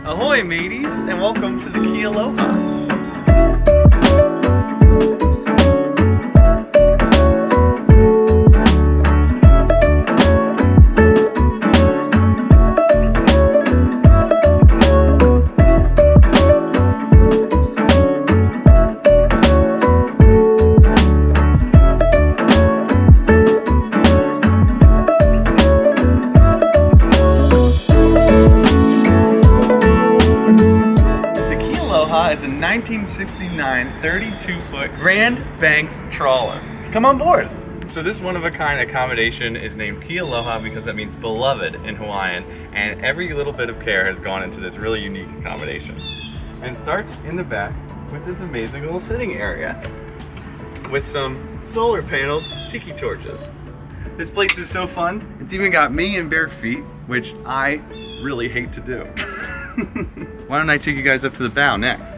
Ahoy mateys, and welcome to the Kealoha. Is a 1969 32-foot Grand Banks Trawler. Come on board! So this one-of-a-kind accommodation is named Kealoha because that means beloved in Hawaiian, and every little bit of care has gone into this really unique accommodation. And it starts in the back with this amazing little sitting area with some solar paneled tiki torches. This place is so fun. It's even got me in bare feet, which I really hate to do. Why don't I take you guys up to the bow next?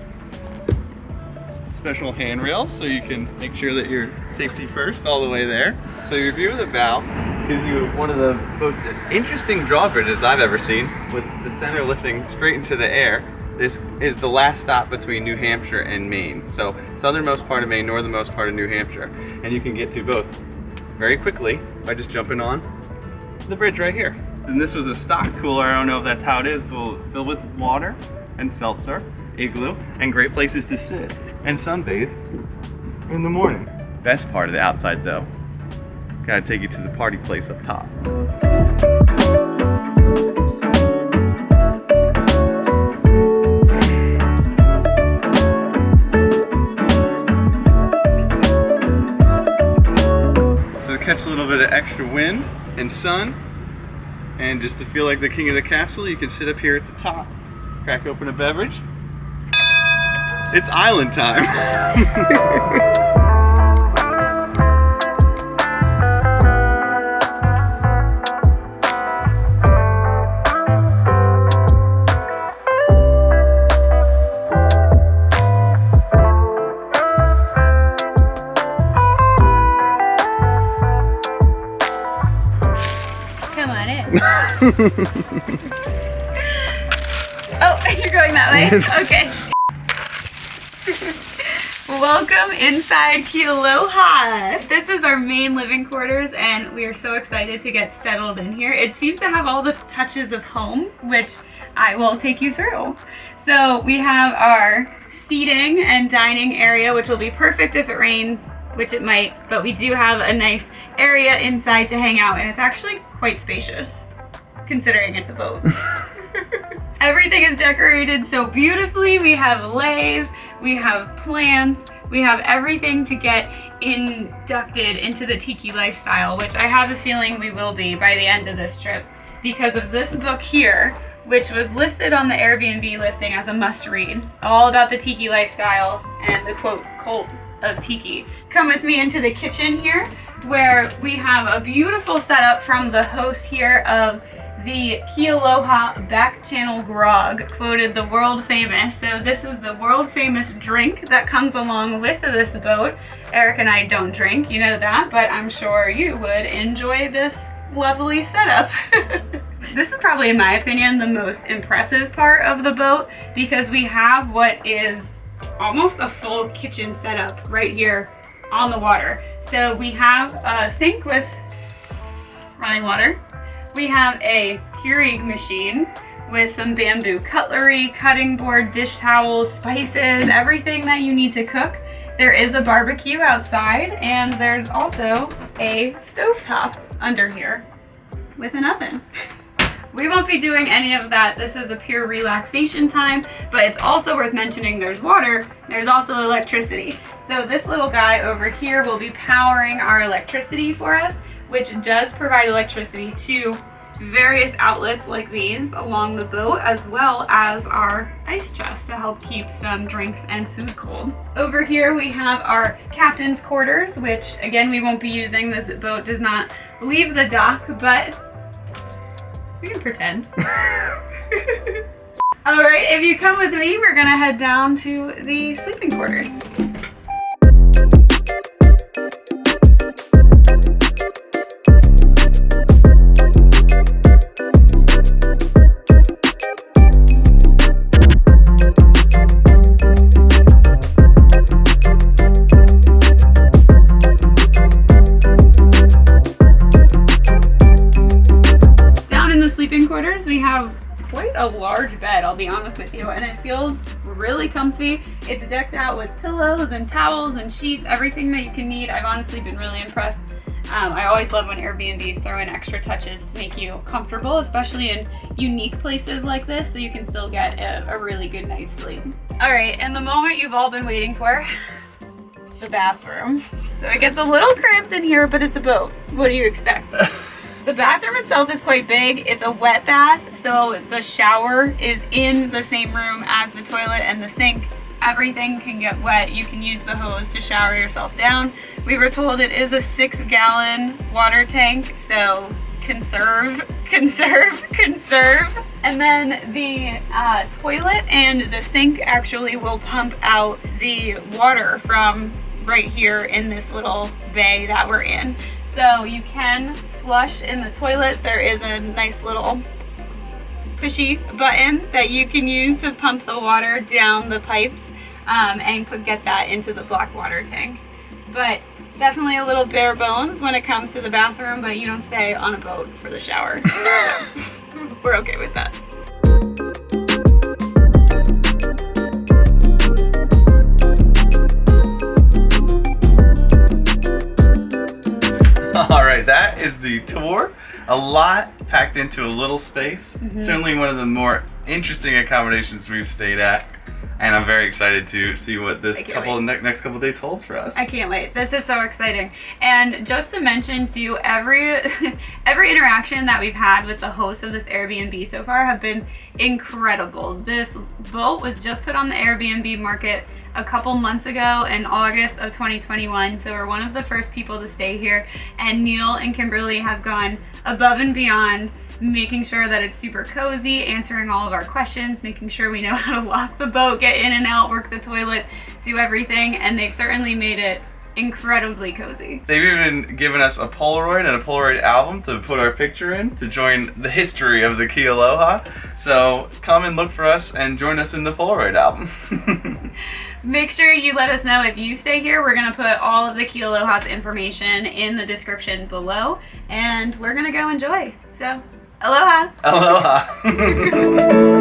Special handrails so you can make sure that you're safety first all the way there. So your view of the bow gives you one of the most interesting drawbridges I've ever seen, with the center lifting straight into the air. This is the last stop between New Hampshire and Maine. So southernmost part of Maine, northernmost part of New Hampshire. And you can get to both very quickly by just jumping on the bridge right here. And this was a stock cooler, I don't know if that's how it is, but filled with water and seltzer, igloo, and great places to sit and sunbathe in the morning. Best part of the outside though, gotta take you to the party place up top. So to catch a little bit of extra wind and sun, and just to feel like the king of the castle, you can sit up here at the top, crack open a beverage. It's island time. Come on in. Oh, you're going that way? Okay. Welcome inside Kealoha. This is our main living quarters and we are so excited to get settled in here. It seems to have all the touches of home, which I will take you through. So we have our seating and dining area, which will be perfect if it rains, which it might, but we do have a nice area inside to hang out, and it's actually quite spacious considering it's a boat. Everything is decorated so beautifully. We have leis, we have plants, we have everything to get inducted into the tiki lifestyle, which I have a feeling we will be by the end of this trip because of this book here, which was listed on the Airbnb listing as a must-read, all about the tiki lifestyle and the quote cult of tiki. Come with me into the kitchen here, where we have a beautiful setup from the host here of the Kealoha back channel grog, quoted the world famous. So this is the world famous drink that comes along with this boat. Eric and I don't drink, you know that, but I'm sure you would enjoy this lovely setup. This is probably, in my opinion, the most impressive part of the boat because we have what is almost a full kitchen setup right here on the water. So we have a sink with running water. We have a Keurig machine with some bamboo cutlery, cutting board, dish towels, spices, everything that you need to cook. There is a barbecue outside, and there's also a stovetop under here with an oven. We won't be doing any of that. This is a pure relaxation time, but it's also worth mentioning there's water, there's also electricity. So this little guy over here will be powering our electricity for us, which does provide electricity to various outlets like these along the boat, as well as our ice chest to help keep some drinks and food cold. Over here we have our captain's quarters, which again we won't be using. This boat does not leave the dock, but we can pretend. All right, if you come with me, we're gonna head down to the sleeping quarters. quite a large bed, I'll be honest with you, and it feels really comfy. It's decked out with pillows and towels and sheets, everything that you can need. I've honestly been really impressed. I always love when Airbnbs throw in extra touches to make you comfortable, especially in unique places like this, so you can still get a really good night's sleep. All right, and the moment you've all been waiting for, the bathroom. So it gets a little cramped in here, but it's a boat. What do you expect? The bathroom itself is quite big. It's a wet bath, so the shower is in the same room as the toilet and the sink. Everything can get wet. You can use the hose to shower yourself down. We were told it is a 6-gallon water tank, so conserve. And then the toilet and the sink actually will pump out the water from right here in this little bay that we're in. So you can flush in the toilet. There is a nice little pushy button that you can use to pump the water down the pipes and get that into the black water tank. But definitely a little bare bones when it comes to the bathroom, but you don't stay on a boat for the shower. So we're okay with that. All right, that is the tour. A lot packed into a little space. Certainly one of the more interesting accommodations we've stayed at. And I'm very excited to see what this next couple days holds for us. I can't wait. This is so exciting. And just to mention too, every interaction that we've had with the host of this Airbnb so far have been incredible. This boat was just put on the Airbnb market a couple months ago in August of 2021, so we're one of the first people to stay here, and Neil and Kimberly have gone above and beyond, making sure that it's super cozy, answering all of our questions, making sure we know how to lock the boat, get in and out, work the toilet, do everything, and they've certainly made it incredibly cozy. They've even given us a Polaroid and a Polaroid album to put our picture in to join the history of the Kealoha. So come and look for us and join us in the Polaroid album. Make sure you let us know if you stay here. We're gonna put all of the Kealoha's information in the description below, and we're gonna go enjoy. So, aloha! Aloha!